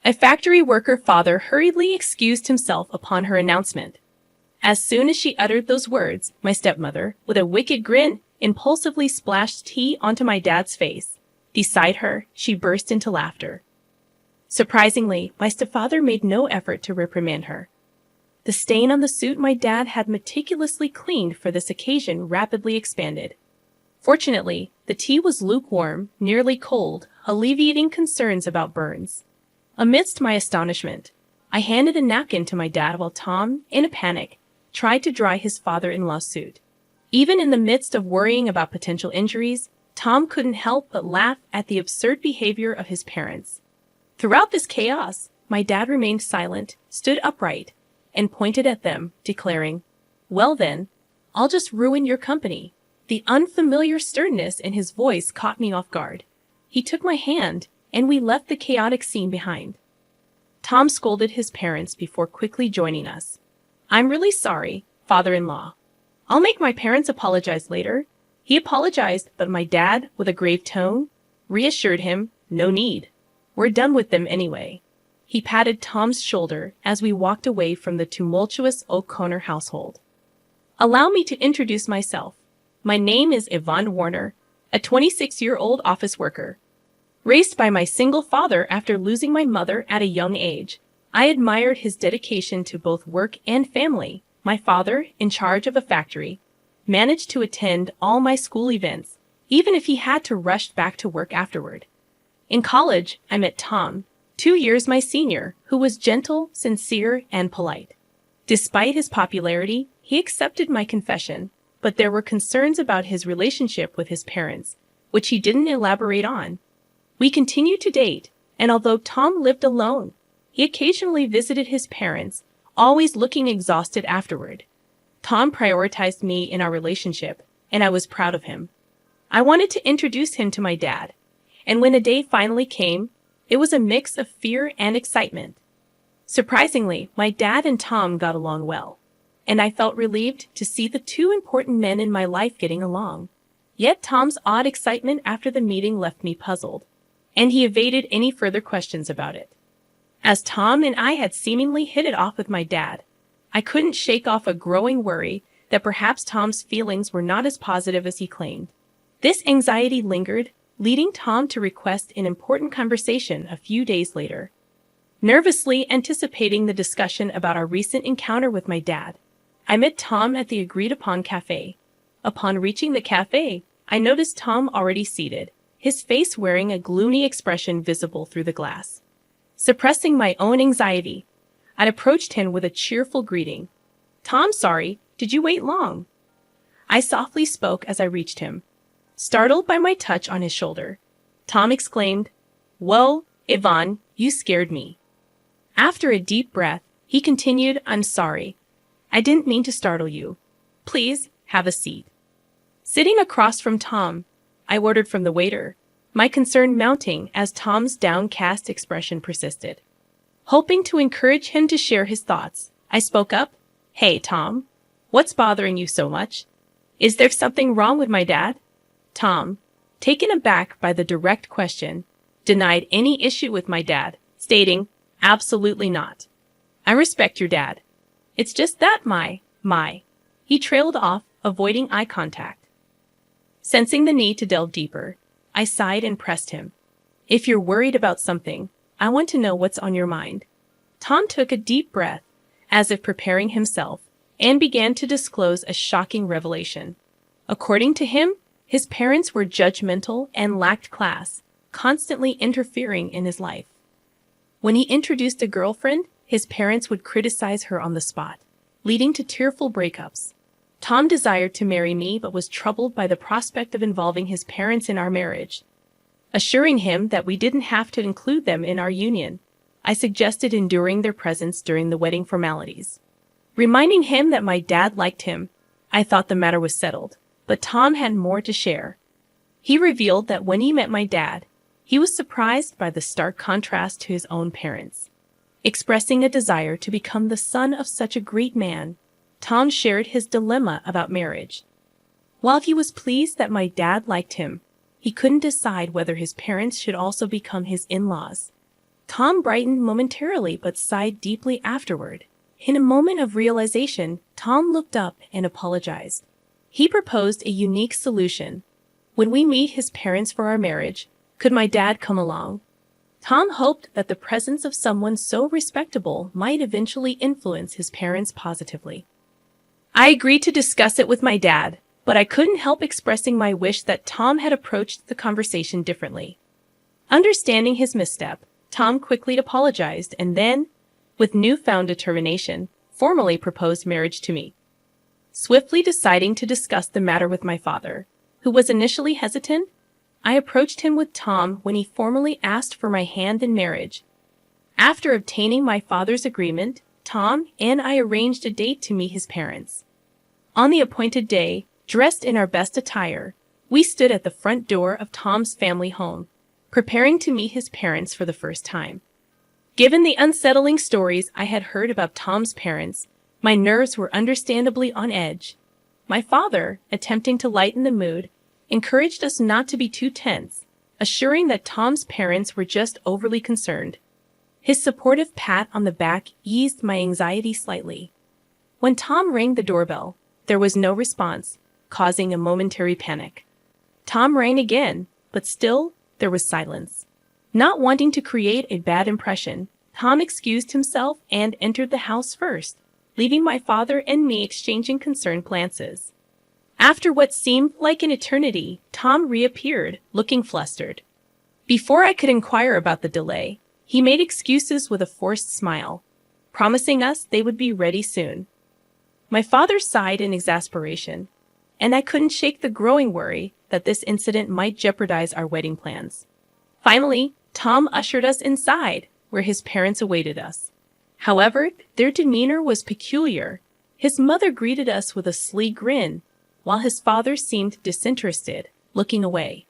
A factory worker father hurriedly excused himself upon her announcement. As soon as she uttered those words, my stepmother, with a wicked grin, impulsively splashed tea onto my dad's face. Beside her, she burst into laughter. Surprisingly, my stepfather made no effort to reprimand her. The stain on the suit my dad had meticulously cleaned for this occasion rapidly expanded. Fortunately, the tea was lukewarm, nearly cold, alleviating concerns about burns. Amidst my astonishment, I handed a napkin to my dad while Tom, in a panic, tried to dry his father-in-law's suit. Even in the midst of worrying about potential injuries, Tom couldn't help but laugh at the absurd behavior of his parents. Throughout this chaos, my dad remained silent, stood upright, and pointed at them, declaring, "Well then, I'll just ruin your company." The unfamiliar sternness in his voice caught me off guard. He took my hand, and we left the chaotic scene behind. Tom scolded his parents before quickly joining us. "I'm really sorry, father-in-law. I'll make my parents apologize later." He apologized, but my dad, with a grave tone, reassured him, "No need. We're done with them anyway." He patted Tom's shoulder as we walked away from the tumultuous O'Connor household. Allow me to introduce myself. My name is Yvonne Warner, a 26-year-old office worker. Raised by my single father after losing my mother at a young age, I admired his dedication to both work and family. My father, in charge of a factory, managed to attend all my school events, even if he had to rush back to work afterward. In college, I met Tom, 2 years my senior, who was gentle, sincere, and polite. Despite his popularity, he accepted my confession, but there were concerns about his relationship with his parents, which he didn't elaborate on. We continued to date, and although Tom lived alone, he occasionally visited his parents, always looking exhausted afterward. Tom prioritized me in our relationship, and I was proud of him. I wanted to introduce him to my dad, and when a day finally came, it was a mix of fear and excitement. Surprisingly, my dad and Tom got along well, and I felt relieved to see the two important men in my life getting along. Yet Tom's odd excitement after the meeting left me puzzled, and he evaded any further questions about it. As Tom and I had seemingly hit it off with my dad, I couldn't shake off a growing worry that perhaps Tom's feelings were not as positive as he claimed. This anxiety lingered, leading Tom to request an important conversation a few days later. Nervously anticipating the discussion about our recent encounter with my dad, I met Tom at the agreed-upon cafe. Upon reaching the cafe, I noticed Tom already seated, his face wearing a gloomy expression visible through the glass. Suppressing my own anxiety, I approached him with a cheerful greeting. "Tom, sorry, did you wait long?" I softly spoke as I reached him. Startled by my touch on his shoulder, Tom exclaimed, "Well, Yvonne, you scared me." After a deep breath, he continued, "I'm sorry. I didn't mean to startle you. Please, have a seat." Sitting across from Tom, I ordered from the waiter, my concern mounting as Tom's downcast expression persisted. Hoping to encourage him to share his thoughts, I spoke up, "Hey, Tom, what's bothering you so much? Is there something wrong with my dad?" Tom, taken aback by the direct question, denied any issue with my dad, stating, "Absolutely not. I respect your dad. It's just that my. He trailed off, avoiding eye contact. Sensing the need to delve deeper, I sighed and pressed him. "If you're worried about something, I want to know what's on your mind." Tom took a deep breath, as if preparing himself, and began to disclose a shocking revelation. According to him, his parents were judgmental and lacked class, constantly interfering in his life. When he introduced a girlfriend, his parents would criticize her on the spot, leading to tearful breakups. Tom desired to marry me but was troubled by the prospect of involving his parents in our marriage. Assuring him that we didn't have to include them in our union, I suggested enduring their presence during the wedding formalities. Reminding him that my dad liked him, I thought the matter was settled, but Tom had more to share. He revealed that when he met my dad, he was surprised by the stark contrast to his own parents. Expressing a desire to become the son of such a great man, Tom shared his dilemma about marriage. While he was pleased that my dad liked him, he couldn't decide whether his parents should also become his in-laws. Tom brightened momentarily but sighed deeply afterward. In a moment of realization, Tom looked up and apologized. He proposed a unique solution. When we meet his parents for our marriage, could my dad come along? Tom hoped that the presence of someone so respectable might eventually influence his parents positively. I agreed to discuss it with my dad, but I couldn't help expressing my wish that Tom had approached the conversation differently. Understanding his misstep, Tom quickly apologized and then, with newfound determination, formally proposed marriage to me. Swiftly deciding to discuss the matter with my father, who was initially hesitant, I approached him with Tom when he formally asked for my hand in marriage. After obtaining my father's agreement, Tom and I arranged a date to meet his parents. On the appointed day, dressed in our best attire, we stood at the front door of Tom's family home, preparing to meet his parents for the first time. Given the unsettling stories I had heard about Tom's parents, my nerves were understandably on edge. My father, attempting to lighten the mood, encouraged us not to be too tense, assuring that Tom's parents were just overly concerned. His supportive pat on the back eased my anxiety slightly. When Tom rang the doorbell, there was no response, causing a momentary panic. Tom rang again, but still, there was silence. Not wanting to create a bad impression, Tom excused himself and entered the house first, leaving my father and me exchanging concerned glances. After what seemed like an eternity, Tom reappeared, looking flustered. Before I could inquire about the delay, he made excuses with a forced smile, promising us they would be ready soon. My father sighed in exasperation, and I couldn't shake the growing worry that this incident might jeopardize our wedding plans. Finally, Tom ushered us inside, where his parents awaited us. However, their demeanor was peculiar. His mother greeted us with a sly grin, while his father seemed disinterested, looking away.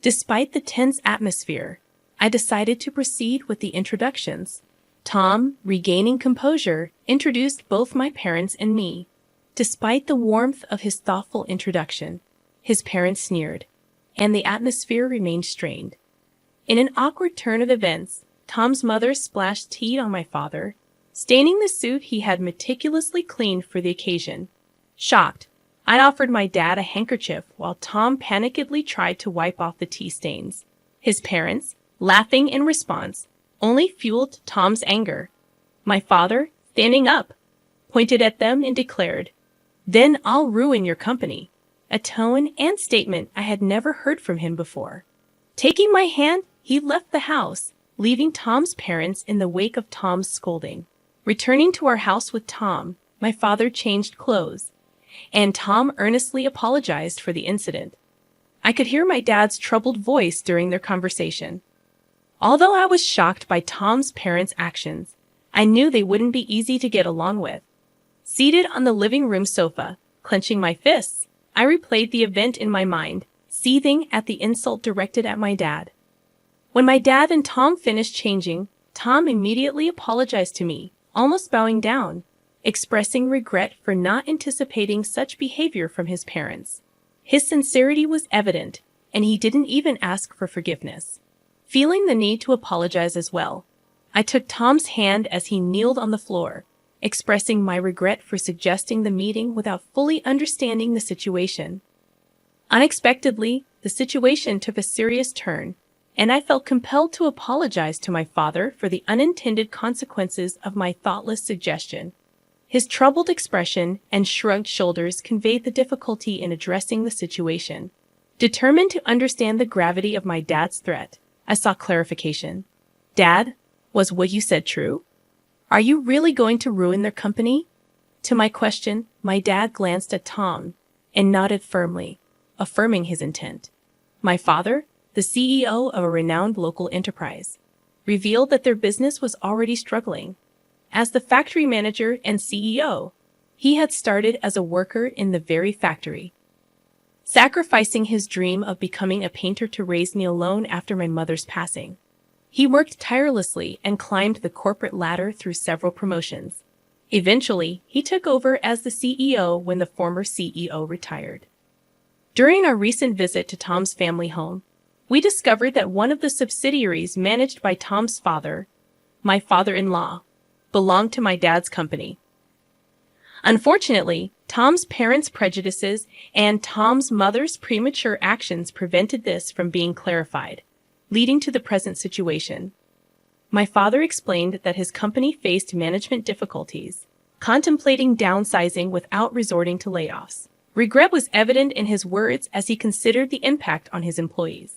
Despite the tense atmosphere, I decided to proceed with the introductions. Tom, regaining composure, introduced both my parents and me. Despite the warmth of his thoughtful introduction, his parents sneered, and the atmosphere remained strained. In an awkward turn of events, Tom's mother splashed tea on my father, staining the suit he had meticulously cleaned for the occasion. Shocked, I offered my dad a handkerchief while Tom panickedly tried to wipe off the tea stains. His parents, laughing in response, only fueled Tom's anger. My father, standing up, pointed at them and declared, "Then I'll ruin your company," a tone and statement I had never heard from him before. Taking my hand, he left the house, leaving Tom's parents in the wake of Tom's scolding. Returning to our house with Tom, my father changed clothes, and Tom earnestly apologized for the incident. I could hear my dad's troubled voice during their conversation. Although I was shocked by Tom's parents' actions, I knew they wouldn't be easy to get along with. Seated on the living room sofa, clenching my fists, I replayed the event in my mind, seething at the insult directed at my dad. When my dad and Tom finished changing, Tom immediately apologized to me, almost bowing down, expressing regret for not anticipating such behavior from his parents. His sincerity was evident, and he didn't even ask for forgiveness. Feeling the need to apologize as well, I took Tom's hand as he kneeled on the floor, expressing my regret for suggesting the meeting without fully understanding the situation. Unexpectedly, the situation took a serious turn, and I felt compelled to apologize to my father for the unintended consequences of my thoughtless suggestion. His troubled expression and shrugged shoulders conveyed the difficulty in addressing the situation. Determined to understand the gravity of my dad's threat, I sought clarification. "Dad, was what you said true? Are you really going to ruin their company?" To my question, my dad glanced at Tom and nodded firmly, affirming his intent. My father, the CEO of a renowned local enterprise, revealed that their business was already struggling. As the factory manager and CEO, he had started as a worker in the very factory, sacrificing his dream of becoming a painter to raise me alone after my mother's passing. He worked tirelessly and climbed the corporate ladder through several promotions. Eventually, he took over as the CEO when the former CEO retired. During our recent visit to Tom's family home, we discovered that one of the subsidiaries managed by Tom's father my father-in-law, belonged to my dad's company. Unfortunately, Tom's parents' prejudices and Tom's mother's premature actions prevented this from being clarified, leading to the present situation. My father explained that his company faced management difficulties, contemplating downsizing without resorting to layoffs. Regret was evident in his words as he considered the impact on his employees.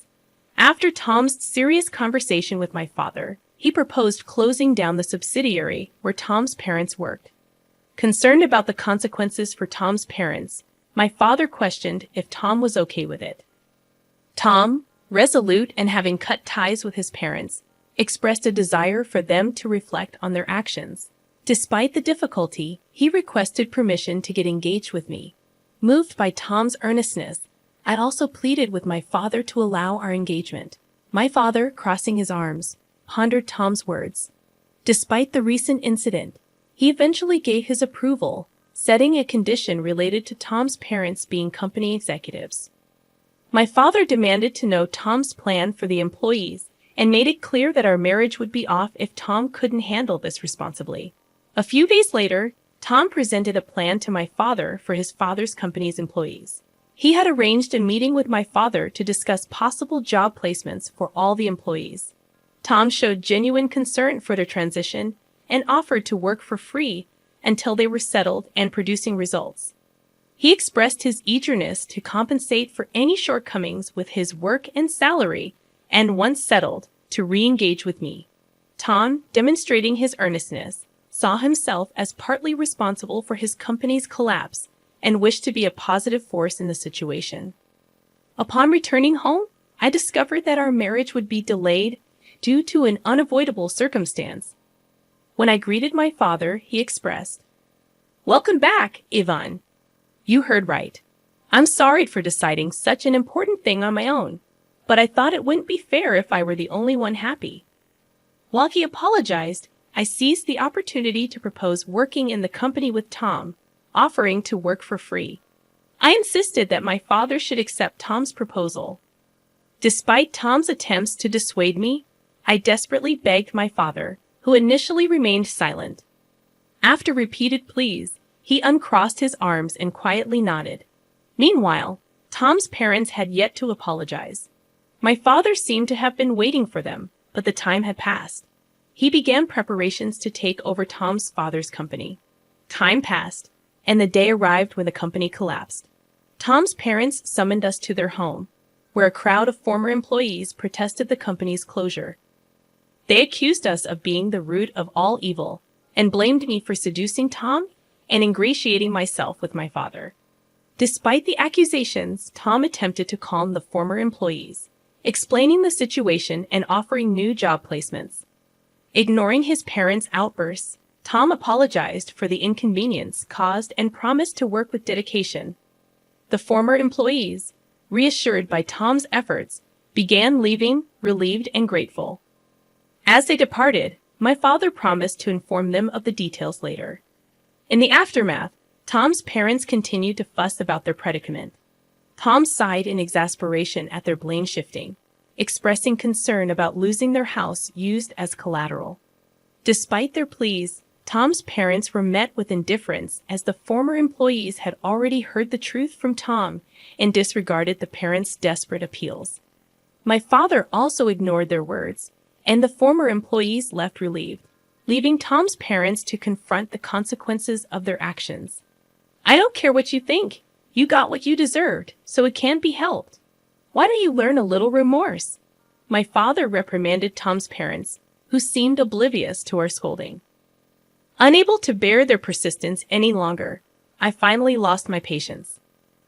After Tom's serious conversation with my father, he proposed closing down the subsidiary where Tom's parents worked. Concerned about the consequences for Tom's parents, my father questioned if Tom was okay with it. Tom, resolute and having cut ties with his parents, expressed a desire for them to reflect on their actions. Despite the difficulty, he requested permission to get engaged with me. Moved by Tom's earnestness, I'd also pleaded with my father to allow our engagement. My father, crossing his arms, pondered Tom's words. Despite the recent incident, he eventually gave his approval, setting a condition related to Tom's parents being company executives. My father demanded to know Tom's plan for the employees and made it clear that our marriage would be off if Tom couldn't handle this responsibly. A few days later, Tom presented a plan to my father for his father's company's employees. He had arranged a meeting with my father to discuss possible job placements for all the employees. Tom showed genuine concern for their transition and offered to work for free until they were settled and producing results. He expressed his eagerness to compensate for any shortcomings with his work and salary, and once settled, to re-engage with me. Tom, demonstrating his earnestness, saw himself as partly responsible for his company's collapse and wished to be a positive force in the situation. Upon returning home, I discovered that our marriage would be delayed due to an unavoidable circumstance. When I greeted my father, he expressed, "Welcome back, Ivan. You heard right. I'm sorry for deciding such an important thing on my own, but I thought it wouldn't be fair if I were the only one happy." While he apologized, I seized the opportunity to propose working in the company with Tom, offering to work for free. I insisted that my father should accept Tom's proposal. Despite Tom's attempts to dissuade me, I desperately begged my father, who initially remained silent. After repeated pleas, he uncrossed his arms and quietly nodded. Meanwhile, Tom's parents had yet to apologize. My father seemed to have been waiting for them, but the time had passed. He began preparations to take over Tom's father's company. Time passed, and the day arrived when the company collapsed. Tom's parents summoned us to their home, where a crowd of former employees protested the company's closure. They accused us of being the root of all evil and blamed me for seducing Tom and ingratiating myself with my father. Despite the accusations, Tom attempted to calm the former employees, explaining the situation and offering new job placements. Ignoring his parents' outbursts, Tom apologized for the inconvenience caused and promised to work with dedication. The former employees, reassured by Tom's efforts, began leaving, relieved and grateful. As they departed, my father promised to inform them of the details later. In the aftermath, Tom's parents continued to fuss about their predicament. Tom sighed in exasperation at their blame shifting, expressing concern about losing their house used as collateral. Despite their pleas, Tom's parents were met with indifference as the former employees had already heard the truth from Tom and disregarded the parents' desperate appeals. My father also ignored their words, and the former employees left relieved, leaving Tom's parents to confront the consequences of their actions. "I don't care what you think. You got what you deserved, so it can't be helped. Why don't you learn a little remorse?" My father reprimanded Tom's parents, who seemed oblivious to our scolding. Unable to bear their persistence any longer, I finally lost my patience.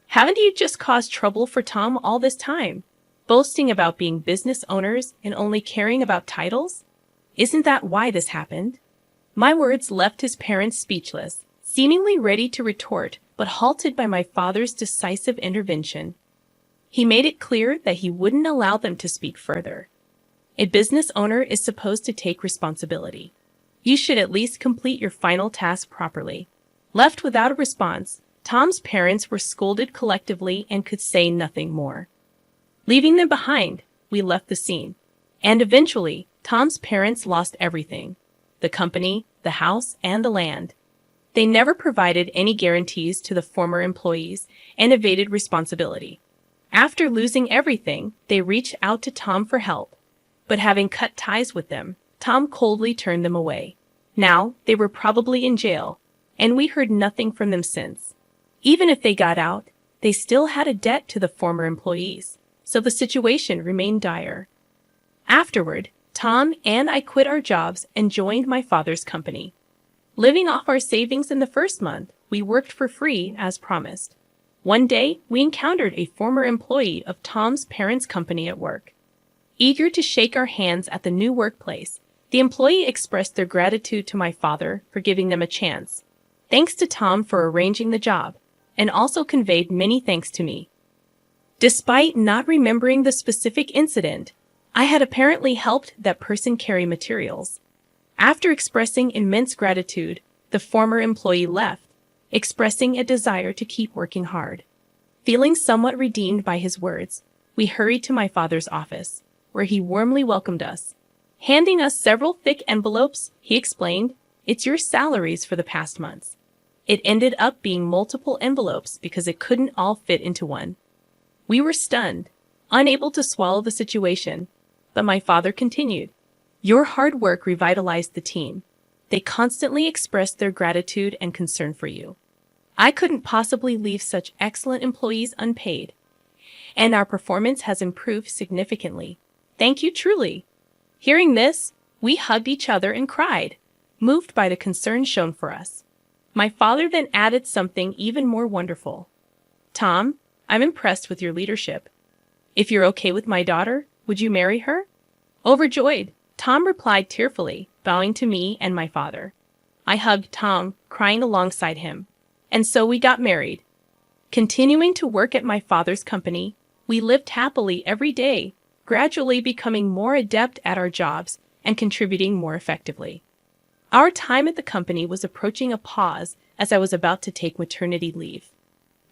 "Haven't you just caused trouble for Tom all this time, boasting about being business owners and only caring about titles? Isn't that why this happened?" My words left his parents speechless, seemingly ready to retort, but halted by my father's decisive intervention. He made it clear that he wouldn't allow them to speak further. A business owner is supposed to take responsibility. You should at least complete your final task properly. Left without a response, Tom's parents were scolded collectively and could say nothing more. Leaving them behind, we left the scene. And eventually, Tom's parents lost everything. the company, the house, and the land. They never provided any guarantees to the former employees and evaded responsibility. After losing everything, they reached out to Tom for help. But having cut ties with them, Tom coldly turned them away. Now, they were probably in jail, and we heard nothing from them since. Even if they got out, they still had a debt to the former employees, so the situation remained dire. Afterward, Tom and I quit our jobs and joined my father's company. Living off our savings in the first month, we worked for free as promised. One day, we encountered a former employee of Tom's parents' company at work. Eager to shake our hands at the new workplace, the employee expressed their gratitude to my father for giving them a chance. Thanks to Tom for arranging the job, and also conveyed many thanks to me. Despite not remembering the specific incident, I had apparently helped that person carry materials. After expressing immense gratitude, the former employee left, expressing a desire to keep working hard. Feeling somewhat redeemed by his words, we hurried to my father's office, where he warmly welcomed us. Handing us several thick envelopes, he explained, "It's your salaries for the past months." It ended up being multiple envelopes because it couldn't all fit into one. We were stunned, unable to swallow the situation, but my father continued, "Your hard work revitalized the team. They constantly expressed their gratitude and concern for you. I couldn't possibly leave such excellent employees unpaid, and our performance has improved significantly. Thank you truly." Hearing this, we hugged each other and cried, moved by the concern shown for us. My father then added something even more wonderful. "Tom, I'm impressed with your leadership. If you're okay with my daughter, would you marry her?" Overjoyed, Tom replied tearfully, bowing to me and my father. I hugged Tom, crying alongside him. And so we got married. Continuing to work at my father's company, we lived happily every day, gradually becoming more adept at our jobs and contributing more effectively. Our time at the company was approaching a pause as I was about to take maternity leave.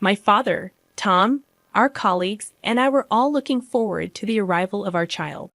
My father, Tom, our colleagues, and I were all looking forward to the arrival of our child.